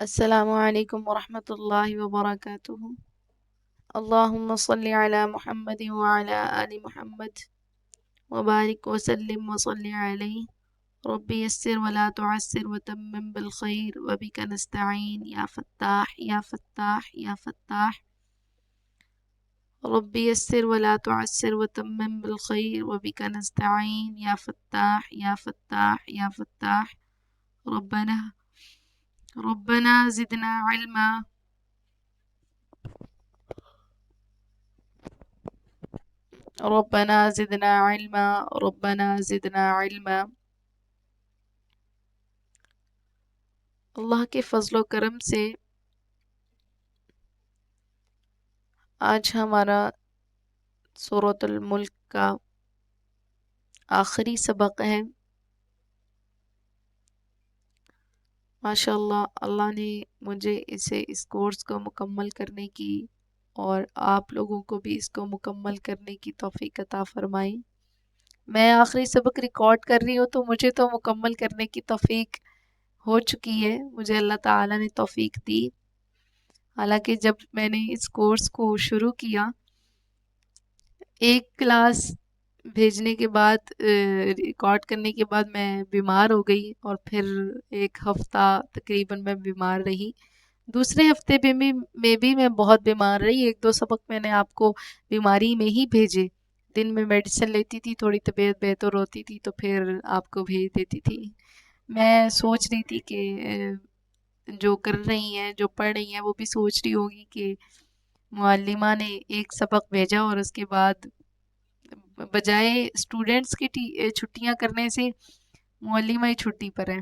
السلام علیکم ورحمۃ اللہ وبرکاتہ۔ اللہم صلی علی محمد وعلی آل محمد وبارک وسلم وصلی علیہ۔ رب یسر ولا تعسر وتمم بالخیر وبک نستعین یا فتاح یا فتاح یا فتاح۔ رب یسر ولا تعسر وتمم بالخیر وبک نستعین یا فتاح یا فتاح یا فتاح۔ ربنا زدنا علما۔ ربنا زدنا علما ربنا زدنا علما۔ اللہ کے فضل و کرم سے آج ہمارا سورۃ الملک کا آخری سبق ہے۔ ماشاء اللہ، اللہ نے مجھے اس کورس کو مکمل کرنے کی اور آپ لوگوں کو بھی اس کو مکمل کرنے کی توفیق عطا فرمائی۔ میں آخری سبق ریکارڈ کر رہی ہوں تو مجھے تو مکمل کرنے کی توفیق ہو چکی ہے، مجھے اللہ تعالیٰ نے توفیق دی۔ حالانکہ جب میں نے اس کورس کو شروع کیا، ایک کلاس بھیجنے کے بعد ریکارڈ کرنے کے بعد میں بیمار ہو گئی اور پھر ایک ہفتہ تقریباً میں بیمار رہی۔ دوسرے ہفتے میں بھی میں بہت بیمار رہی۔ ایک دو سبق میں نے آپ کو بیماری میں ہی بھیجے، دن میں میڈیسن لیتی تھی، تھوڑی طبیعت بہتر ہوتی تھی تو پھر آپ کو بھیج دیتی تھی۔ میں سوچ رہی تھی کہ جو کر رہی ہیں، جو پڑھ رہی ہیں، وہ بھی سوچ رہی ہوگی کہ معلمہ نے ایک سبق بھیجا اور اس کے بعد بجائے اسٹوڈنٹس کی چھٹیاں کرنے سے معلمہ ہی چھٹی پر ہے۔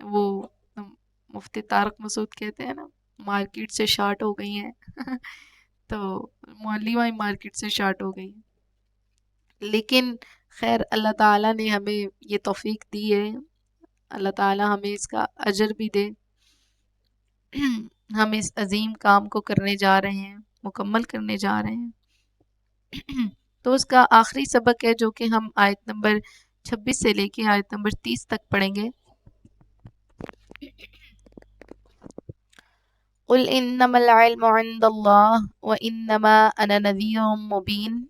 وہ مفتی طارق مسعود کہتے ہیں نا، مارکیٹ سے شارٹ ہو گئی ہیں تو معلمہ ہی مارکیٹ سے شارٹ ہو گئی۔ لیکن خیر، اللہ تعالیٰ نے ہمیں یہ توفیق دی ہے، اللہ تعالیٰ ہمیں اس کا اجر بھی دے۔ ہم اس عظیم کام کو کرنے جا رہے ہیں، مکمل کرنے جا رہے ہیں۔ تو اس کا آخری سبق ہے جو کہ ہم آیت نمبر 26 سے لے کے آیت نمبر 30 تک پڑھیں گے۔ قل انما العلم عند اللہ وانما انا نذیر مبین۔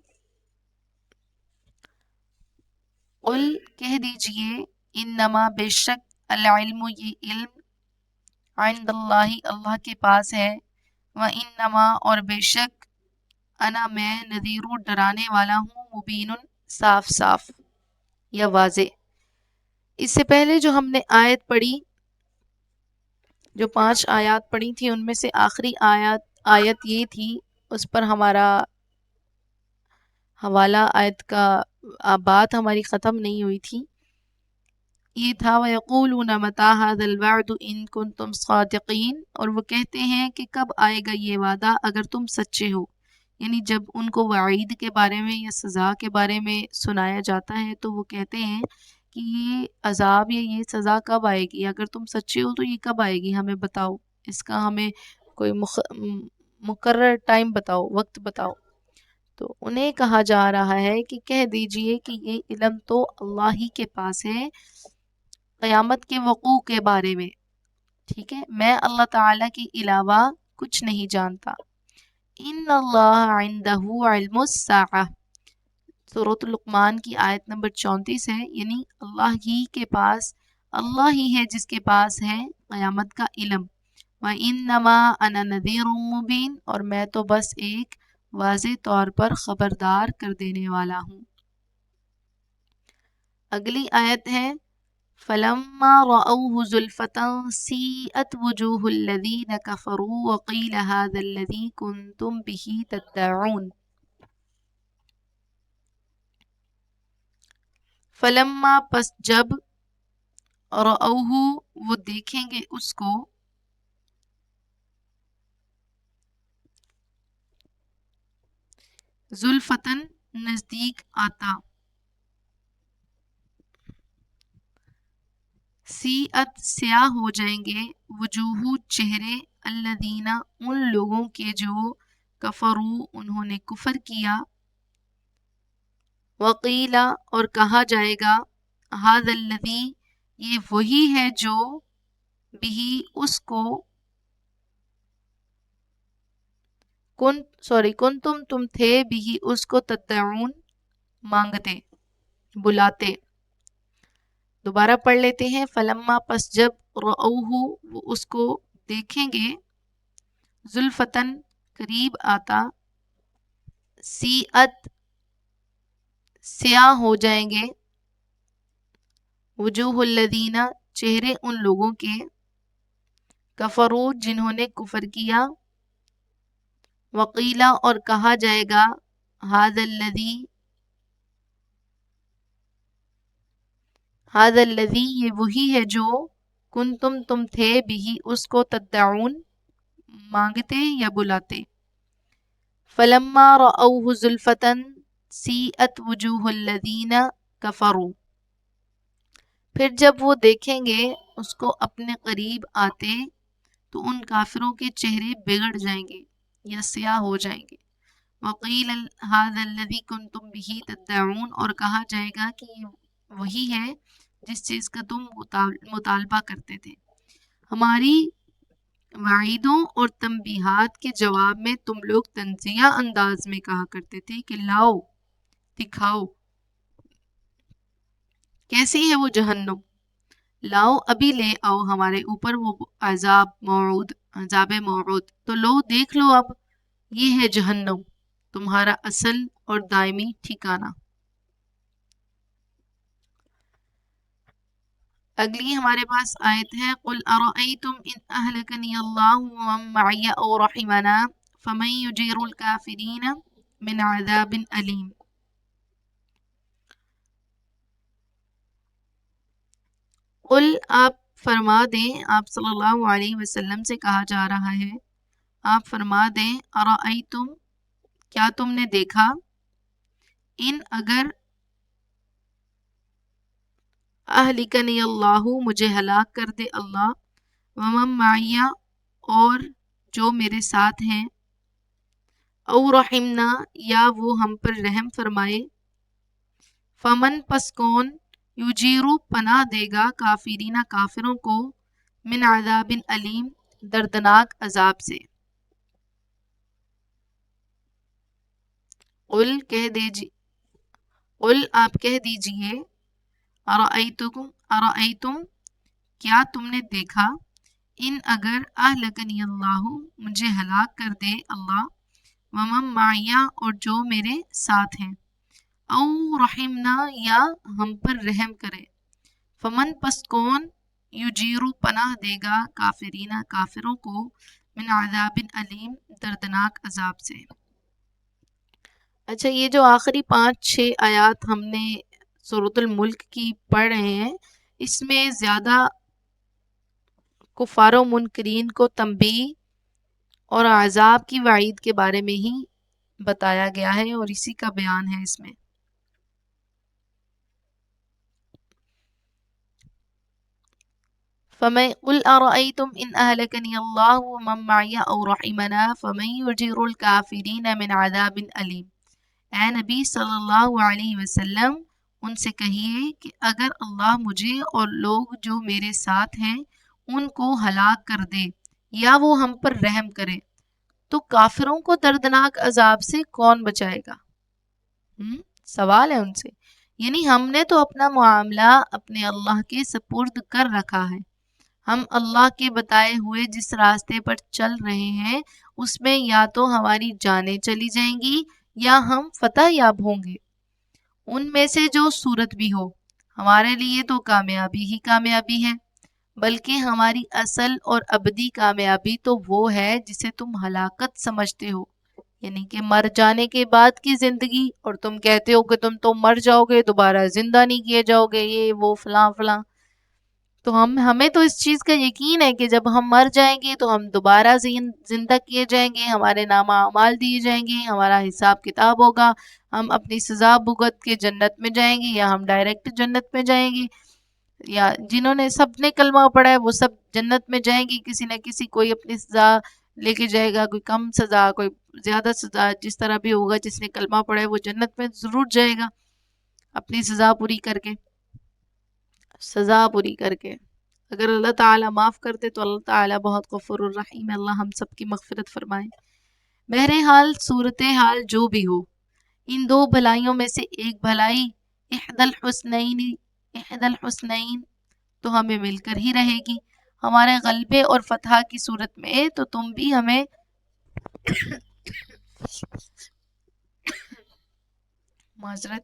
قل کہہ دیجئے، انما بے شک، العلم یہ علم، عند اللہ اللہ کے پاس ہے، وانما اور بے شک، انا میں، نذیر ڈرانے والا ہوں، مبین صاف صاف یا واضح۔ اس سے پہلے جو ہم نے آیت پڑھی، جو 5 آیات پڑھی تھی، ان میں سے آخری آیت یہ تھی، اس پر ہمارا حوالہ آیت کا بات ہماری ختم نہیں ہوئی تھی۔ یہ تھا وَيَقُولُونَ مَتَىٰ هَٰذَا الْوَعْدُ إِن كُنتُمْ صَادِقِينَ، اور وہ کہتے ہیں کہ کب آئے گا یہ وعدہ اگر تم سچے ہو۔ یعنی جب ان کو وعید کے بارے میں یا سزا کے بارے میں سنایا جاتا ہے تو وہ کہتے ہیں کہ یہ عذاب یا یہ سزا کب آئے گی، اگر تم سچے ہو تو یہ کب آئے گی، ہمیں بتاؤ، اس کا ہمیں کوئی مقرر ٹائم بتاؤ، وقت بتاؤ۔ تو انہیں کہا جا رہا ہے کہ کہہ دیجئے کہ یہ علم تو اللہ ہی کے پاس ہے قیامت کے وقوع کے بارے میں، ٹھیک ہے، میں اللہ تعالیٰ کے علاوہ کچھ نہیں جانتا۔ ان اللہ عندہ علم الساعہ، سورۃ لقمان کی آیت نمبر 34 ہے، یعنی اللہ ہی کے پاس، اللہ ہی ہے جس کے پاس ہے قیامت کا علم۔ وَإِنَّمَا أَنَا نَذِيرٌ مُّبِينٌ، اور میں تو بس ایک واضح طور پر خبردار کر دینے والا ہوں۔ اگلی آیت ہے فَلَمَّا رَأَوْهُ زُلْفَةً سِيئَتْ وُجُوهُ الَّذِينَ كَفَرُوا وَقِيلَ هَٰذَا الَّذِي كُنتُم بِهِ تَدَّعُونَ۔ فَلَمَّا پس جب، رَأَوْهُ وہ دیکھیں گے اس کو، زُلْفَةً نزدیک آتا، سیئت سیاہ ہو جائیں گے، وجوہ چہرے، الذین ان لوگوں کے جو، کفروا انہوں نے کفر کیا، وقیل اور کہا جائے گا، ھذا الذی یہ وہی ہے جو، بھی اس کو، تم تھے بھی اس کو تدعون مانگتے بلاتے. دوبارہ پڑھ لیتے ہیں. فلما پس جب رأوہ وہ اس کو دیکھیں گے زلفتن قریب آتا سیئت سیاہ ہو جائیں گے وجوہ الذین چہرے ان لوگوں کے کفروا جنہوں نے کفر کیا وقیلا اور کہا جائے گا ھذا الذی یہ وہی ہے جو تم تھے بھی اس کو تدعون مانگتے یا بلاتے. فلما رأوہ زلفتن سیئت وجوہ الذین کفروا پھر جب وہ دیکھیں گے اس کو اپنے قریب آتے تو ان کافروں کے چہرے بگڑ جائیں گے یا سیاہ ہو جائیں گے. وقیل ھذا الذی کنتم بہ تدعون اور کہا جائے گا کہ یہ وہی ہے جس چیز کا تم مطالبہ کرتے تھے. ہماری وعیدوں اور تنبیہات کے جواب میں تم لوگ تنزیہ انداز میں کہا کرتے تھے کہ لاؤ دکھاؤ کیسی ہے وہ جہنم، لاؤ ابھی لے آؤ ہمارے اوپر وہ عذاب موعود. تو لو دیکھ لو اب یہ ہے جہنم تمہارا اصل اور دائمی ٹھکانہ. اگلی ہمارے پاس آیت ہے قل ارأیتم ان اہلکنی اللہ ومن معی او رحمنا فمن یجیر الکافرین من عذاب علیم. قل آپ فرما دیں، آپ صلی اللہ علیہ وسلم سے کہا جا رہا ہے آپ فرما دیں ارأیتم کیا تم نے دیکھا ان اگر اہلکنی اللہ مجھے ہلاک کر دے اللہ ومن معی اور جو میرے ساتھ ہیں او رحمنا یا وہ ہم پر رحم فرمائے فمن پس کون یجیرو پناہ دے گا کافرین کافروں کو من عذاب علیم دردناک عذاب سے. قل آپ کہہ دیجئے ارأیتم کیا تم نے دیکھا ان اگر اہلکنی اللہ مجھے ہلاک کر دے اللہ ومن معی اور جو میرے ساتھ ہیں او رحمنا یا ہم پر رحم کرے فمن پس کون یجیرو پناہ دے گا کافرین کافروں کو من عذاب علیم دردناک عذاب سے. اچھا، یہ جو آخری 5-6 آیات ہم نے سورۃ الملک کی پڑھ رہے ہیں اس میں زیادہ کفار و منکرین کو تنبیہ اور عذاب کی وعید کے بارے میں ہی بتایا گیا ہے اور اسی کا بیان ہے اس میں. قل أرأيتم إن أهلكني الله ومن معي أو رحمنا فمن يجير الكافرين من عذاب أليم. اے نبی صلی اللہ علیہ وسلم ان سے کہیے کہ اگر اللہ مجھے اور لوگ جو میرے ساتھ ہیں ان کو ہلاک کر دے یا وہ ہم پر رحم کرے تو کافروں کو دردناک عذاب سے کون بچائے گا؟ سوال ہے ان سے. یعنی ہم نے تو اپنا معاملہ اپنے اللہ کے سپرد کر رکھا ہے، ہم اللہ کے بتائے ہوئے جس راستے پر چل رہے ہیں اس میں یا تو ہماری جانیں چلی جائیں گی یا ہم فتح یاب ہوں گے. ان میں سے جو صورت بھی ہو ہمارے لیے تو کامیابی ہی کامیابی ہے، بلکہ ہماری اصل اور ابدی کامیابی تو وہ ہے جسے تم ہلاکت سمجھتے ہو، یعنی کہ مر جانے کے بعد کی زندگی، اور تم کہتے ہو کہ تم تو مر جاؤ گے دوبارہ زندہ نہیں کیے جاؤ گے، یہ وہ فلاں فلاں. تو ہمیں تو اس چیز کا یقین ہے کہ جب ہم مر جائیں گے تو ہم دوبارہ زندہ کیے جائیں گے، ہمارے نامہ اعمال دیے جائیں گے، ہمارا حساب کتاب ہوگا، ہم اپنی سزا بھگت کے جنت میں جائیں گے یا ہم ڈائریکٹ جنت میں جائیں گے. یا جنہوں نے سب نے کلمہ پڑھا ہے وہ سب جنت میں جائیں گے، کسی نہ کسی کوئی اپنی سزا لے کے جائے گا، کوئی کم سزا کوئی زیادہ سزا، جس طرح بھی ہوگا جس نے کلمہ پڑھا ہے وہ جنت میں ضرور جائے گا اپنی سزا پوری کر کے. اگر اللہ تعالیٰ معاف کرتے تو اللہ تعالیٰ بہت غفور الرحیم ہے. اللہ ہم سب کی مغفرت فرمائے. بہرحال صورتحال جو بھی ہو، ان دو بھلائیوں میں سے ایک بھلائی احد الحسنین تو ہمیں مل کر ہی رہے گی، ہمارے غلبے اور فتح کی صورت میں تو تم بھی ہمیں معذرت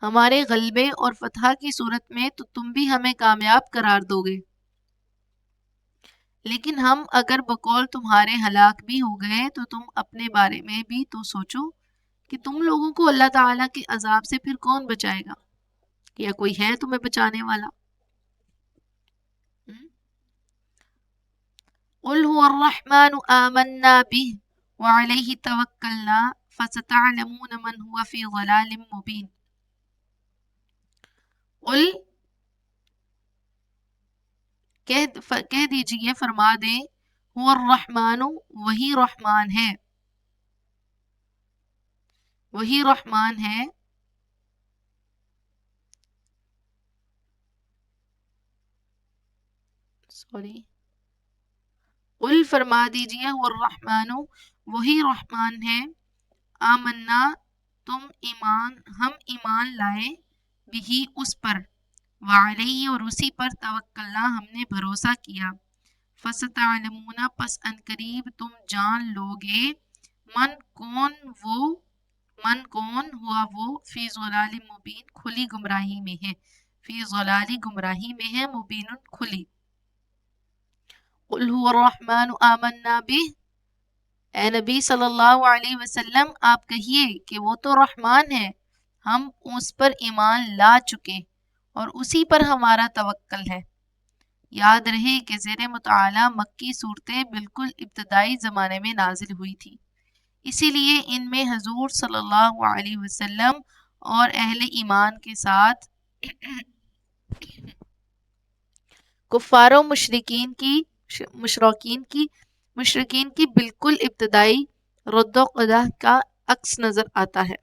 ہمارے غلبے اور فتح کی صورت میں تو تم بھی ہمیں کامیاب قرار دو گے، لیکن ہم اگر بقول تمہارے ہلاک بھی ہو گئے تو تم اپنے بارے میں بھی تو سوچو کہ تم لوگوں کو اللہ تعالیٰ کے عذاب سے پھر کون بچائے گا، یا کوئی ہے تمہیں بچانے والا؟ قل هو الرحمن آمنا به وعليه توکلنا فستعلمون من هو في ضلال مبین۔ قل کہہ دیجئے، فرما دیں، هو الرحمن وہی رحمان ہے، وہی رحمان ہے، قل فرما دیجئے، هو الرحمن وہی رحمان ہے، آمنا ہم ایمان لائے، بھی اس پر، وعلیہ اور اسی پر، توکلنا ہم نے بھروسہ کیا، فستعلمون پس ان قریب تم جان لوگے، من کون ہوا وہ، فی ضلال مبین کھلی گمراہی میں ہے، فی ضلال گمراہی میں ہے، مبین کھلی۔ قل هو الرحمن آمنا به، اے نبی صلی اللہ علیہ وسلم آپ کہیے کہ وہ تو رحمان ہے، ہم اس پر ایمان لا چکے اور اسی پر ہمارا توکل ہے۔ یاد رہے کہ زیر مطالعہ مکی صورتیں بالکل ابتدائی زمانے میں نازل ہوئی تھی، اسی لیے ان میں حضور صلی اللہ علیہ وسلم اور اہل ایمان کے ساتھ کفار و مشرکین کی بالکل ابتدائی رد و قدح کا عکس نظر آتا ہے۔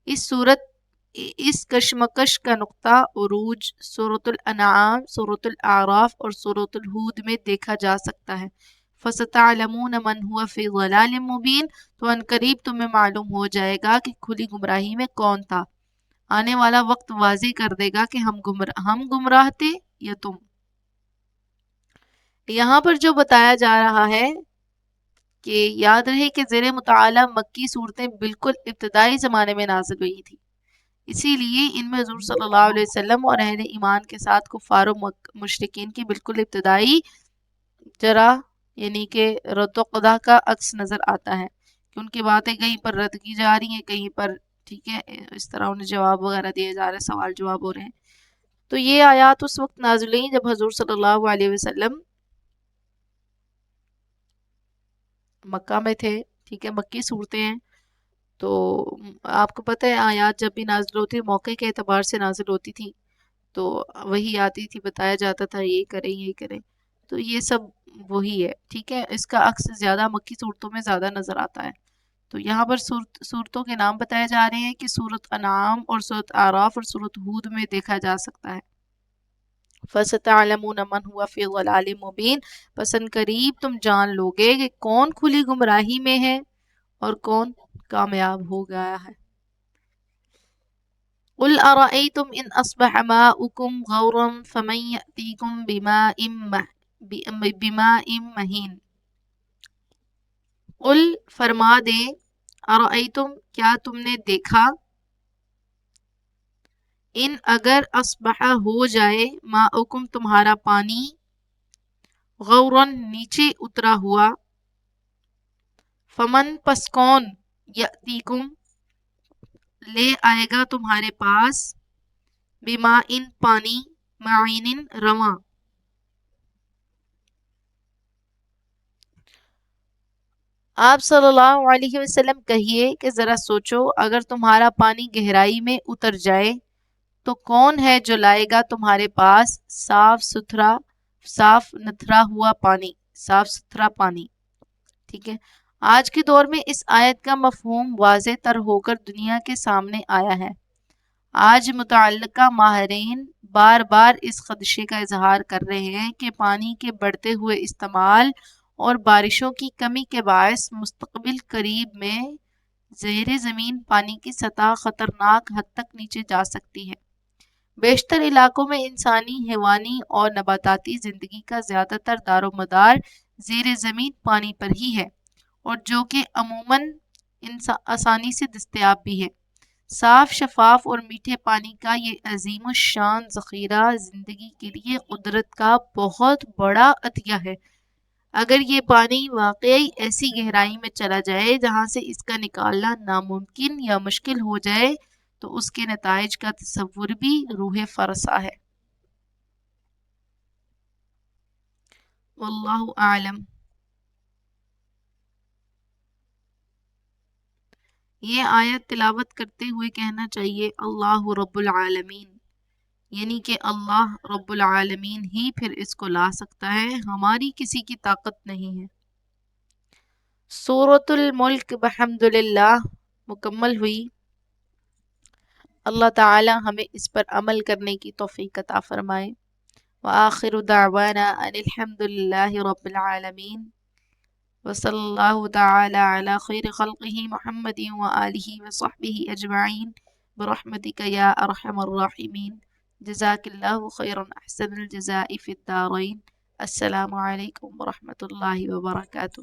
اس کشمکش کا نقطہ عروج سورۃ الانعام، سورۃ الاعراف اور سورۃ الہود میں دیکھا جا سکتا ہے۔ فَسَتَعْلَمُونَ مَنْ هُوَ فِي ضَلَالٍ مُبِينٍ تو ان قریب تمہیں معلوم ہو جائے گا کہ کھلی گمراہی میں کون تھا، آنے والا وقت واضح کر دے گا کہ ہم گمراہ تھے یا تم۔ یہاں پر جو بتایا جا رہا ہے کہ یاد رہے کہ زیر مطالعہ مکی صورتیں بالکل ابتدائی زمانے میں نازل ہوئی تھی، اسی لیے ان میں حضور صلی اللہ علیہ وسلم اور اہل ایمان کے ساتھ کفار و مشرکین کی بالکل ابتدائی جرح یعنی کہ رد و قدح کا عکس نظر آتا ہے کہ ان کی باتیں کہیں پر رد کی جا رہی ہیں، کہیں پر ٹھیک ہے اس طرح انہیں جواب وغیرہ دیے جا رہے ہیں، سوال جواب ہو رہے ہیں۔ تو یہ آیات اس وقت نازل ہوئی جب حضور صلی اللہ علیہ وسلم مکہ میں تھے، ٹھیک ہے، مکی صورتیں ہیں، تو آپ کو پتہ ہے آیات جب بھی نازل ہوتی موقع کے اعتبار سے نازل ہوتی تھی، تو وہی آتی تھی، بتایا جاتا تھا یہ کریں یہ کریں، تو یہ سب وہی ہے، ٹھیک ہے، اس کا عکس زیادہ مکی صورتوں میں زیادہ نظر آتا ہے۔ تو یہاں پر صورتوں کے نام بتائے جا رہے ہیں کہ سورۃ انعام اور سورۃ اعراف اور سورۃ ہود میں دیکھا جا سکتا ہے۔ فَسَتَعْلَمُونَ مَنْ هُوَ فِي ضَلَالٍ مُبِينٍ پس ان قریب تم جان لوگے کہ کون کھلی گمراہی میں ہے اور کون کامیاب ہو گیا ہے۔ قُلْ أَرَأَيْتُمْ إِنْ أَصْبَحَ مَاؤُكُمْ غَوْرًا فَمَنْ يَأْتِيكُمْ بِمَاءٍ مَّهِينٍ۔ قل فرما دے، أَرَأَيْتُمْ کیا تم نے دیکھا، ان اگر اصبح ہو جائے، ماؤکم تمہارا پانی، غوراً نیچے اترا ہوا، فمن پس کون، یأتیکم لے آئے گا تمہارے پاس، بماء پانی، معین رواں۔ آپ صلی اللہ علیہ وسلم کہیے کہ ذرا سوچو اگر تمہارا پانی گہرائی میں اتر جائے تو کون ہے جو لائے گا تمہارے پاس صاف نتھرا ہوا پانی، صاف ستھرا پانی، ٹھیک ہے۔ آج کے دور میں اس آیت کا مفہوم واضح تر ہو کر دنیا کے سامنے آیا ہے۔ آج متعلقہ ماہرین بار بار اس خدشے کا اظہار کر رہے ہیں کہ پانی کے بڑھتے ہوئے استعمال اور بارشوں کی کمی کے باعث مستقبل قریب میں زیر زمین پانی کی سطح خطرناک حد تک نیچے جا سکتی ہے۔ بیشتر علاقوں میں انسانی، حیوانی اور نباتاتی زندگی کا زیادہ تر دار و مدار زیر زمین پانی پر ہی ہے، اور جو کہ عموماً آسانی سے دستیاب بھی ہے۔ صاف، شفاف اور میٹھے پانی کا یہ عظیم الشان ذخیرہ زندگی کے لیے قدرت کا بہت بڑا عطیہ ہے۔ اگر یہ پانی واقعی ایسی گہرائی میں چلا جائے جہاں سے اس کا نکالنا ناممکن یا مشکل ہو جائے تو اس کے نتائج کا تصور بھی روح فرسا ہے۔ واللہ اعلم۔ یہ آیت تلاوت کرتے ہوئے کہنا چاہیے اللہ رب العالمین، یعنی کہ اللہ رب العالمین ہی پھر اس کو لا سکتا ہے، ہماری کسی کی طاقت نہیں ہے۔ سورۃ الملک بحمد للہ مکمل ہوئی۔ اللہ تعالی ہمیں اس پر عمل کرنے کی توفیق عطا فرمائے۔ وآخر دعوانا ان الحمد للہ رب العالمین، وصلی اللہ تعالی علی خیر خلقہ محمد وآلہ وصحبہ اجمعین برحمتک یا ارحم الراحمین۔ جزاک اللہ خیرا احسن الجزاء فی الدارین۔ السلام علیکم ورحمۃ اللہ وبرکاتہ۔